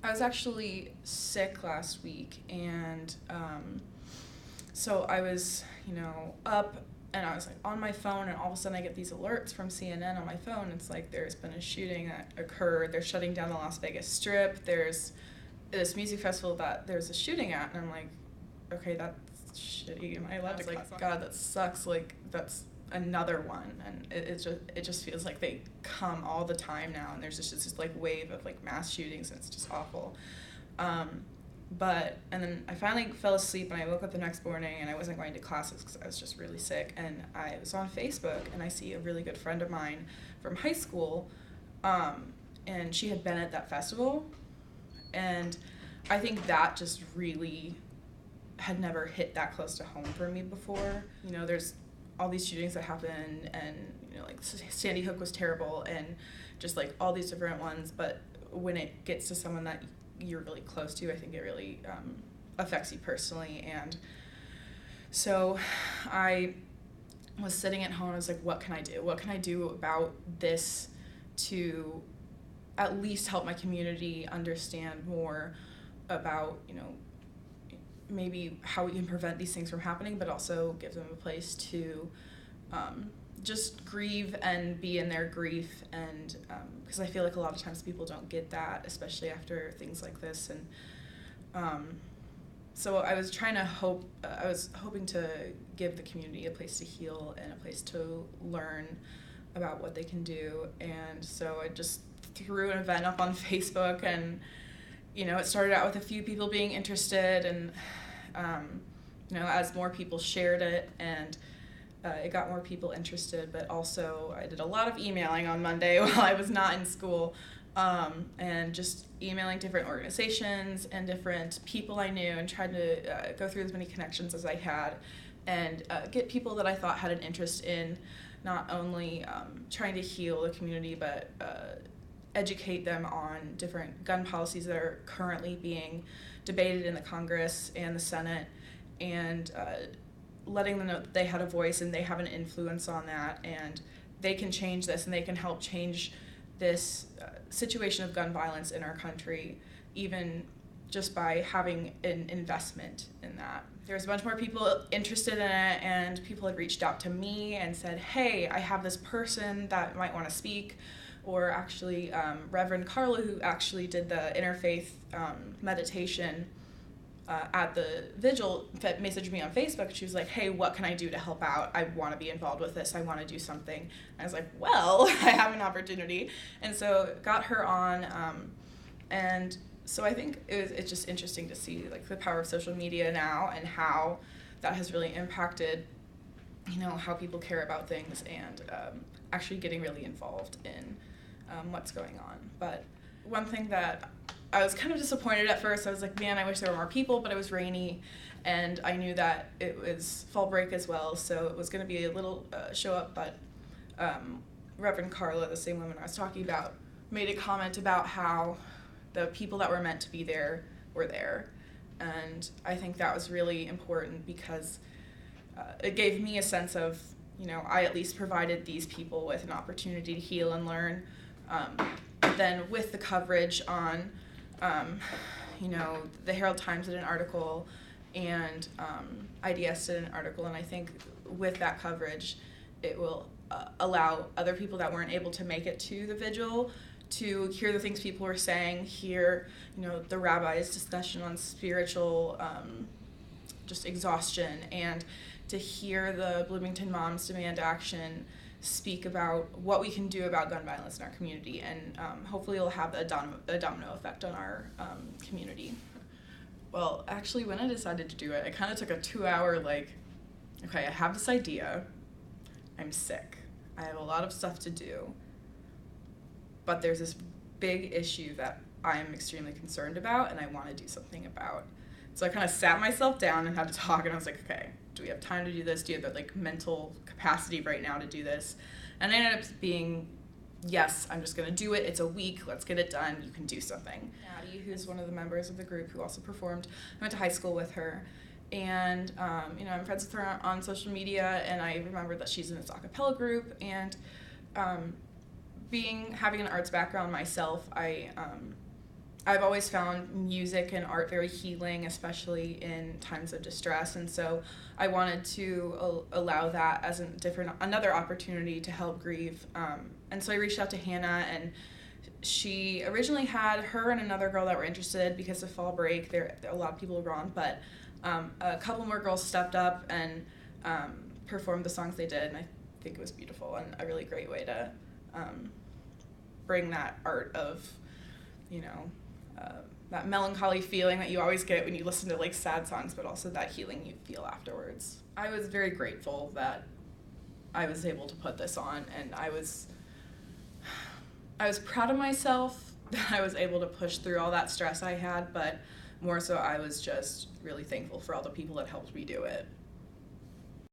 I was actually sick last week, and so I was, up, and I was like on my phone, and all of a sudden I get these alerts from CNN on my phone. It's like there's been a shooting that occurred. They're shutting down the Las Vegas Strip. There's this music festival that there's a shooting at, and I'm like, okay, that's shitty. Am I allowed to? Like, God, that sucks. Like, that's another one, and it just feels like they come all the time now, and there's just this like wave of like mass shootings, and it's just awful. And then I finally fell asleep, and I woke up the next morning, and I wasn't going to classes because I was just really sick, and I was on Facebook, and I see a really good friend of mine from high school, and she had been at that festival, and I think that just really had never hit that close to home for me before. There's all these shootings that happen, and like Sandy Hook was terrible, and just like all these different ones, but when it gets to someone that you're really close to, I think it really affects you personally. And so I was sitting at home, I was like, what can I do? What can I do about this to at least help my community understand more about, maybe how we can prevent these things from happening, but also give them a place to just grieve and be in their grief. And because I feel like a lot of times people don't get that, especially after things like this. And so I was hoping to give the community a place to heal and a place to learn about what they can do. And so I just threw an event up on Facebook, and it started out with a few people being interested, and as more people shared it, and it got more people interested. But also I did a lot of emailing on Monday while I was not in school, and just emailing different organizations and different people I knew, and tried to go through as many connections as I had, and get people that I thought had an interest in not only trying to heal the community, but educate them on different gun policies that are currently being debated in the Congress and the Senate, and letting them know that they had a voice and they have an influence on that, and they can change this, and they can help change this situation of gun violence in our country, even just by having an investment in that. There's a bunch more people interested in it, and people had reached out to me and said, hey, I have this person that might want to speak. Or actually, Reverend Carla, who actually did the interfaith meditation at the vigil, messaged me on Facebook. She was like, hey, what can I do to help out? I want to be involved with this. I want to do something. And I was like, well, I have an opportunity. And so got her on. And so I think it's just interesting to see like the power of social media now, and how that has really impacted, how people care about things, and actually getting really involved in what's going on. But one thing that I was kind of disappointed at first, I was like, man, I wish there were more people, but it was rainy, and I knew that it was fall break as well, so it was going to be a little show up. But Reverend Carla, the same woman I was talking about, made a comment about how the people that were meant to be there were there, and I think that was really important, because it gave me a sense of, I at least provided these people with an opportunity to heal and learn. Then with the coverage on, the Herald Times did an article, and IDS did an article, and I think with that coverage, it will allow other people that weren't able to make it to the vigil to hear the things people were saying, hear, the rabbi's discussion on spiritual just exhaustion, and to hear the Bloomington Moms Demand Action speak about what we can do about gun violence in our community, and hopefully it'll have a domino effect on our community. Well, actually, when I decided to do it, I kind of took a 2-hour, okay, I have this idea, I'm sick, I have a lot of stuff to do, but there's this big issue that I am extremely concerned about, and I want to do something about. So I kind of sat myself down and had to talk, and I was like, okay, do we have time to do this? Do you have the mental capacity right now to do this? And I ended up being, yes, I'm just going to do it. It's a week. Let's get it done. You can do something. Addie, who's one of the members of the group who also performed, I went to high school with her. And, I'm friends with her on social media, and I remembered that she's in this a cappella group. And having an arts background myself, I I've always found music and art very healing, especially in times of distress, and so I wanted to allow that as another opportunity to help grieve. And so I reached out to Hannah, and she originally had her and another girl that were interested because of fall break. A lot of people were gone, but a couple more girls stepped up and performed the songs they did, and I think it was beautiful and a really great way to bring that art of, that melancholy feeling that you always get when you listen to like sad songs, but also that healing you feel afterwards. I was very grateful that I was able to put this on, and I was proud of myself that I was able to push through all that stress I had, but more so I was just really thankful for all the people that helped me do it.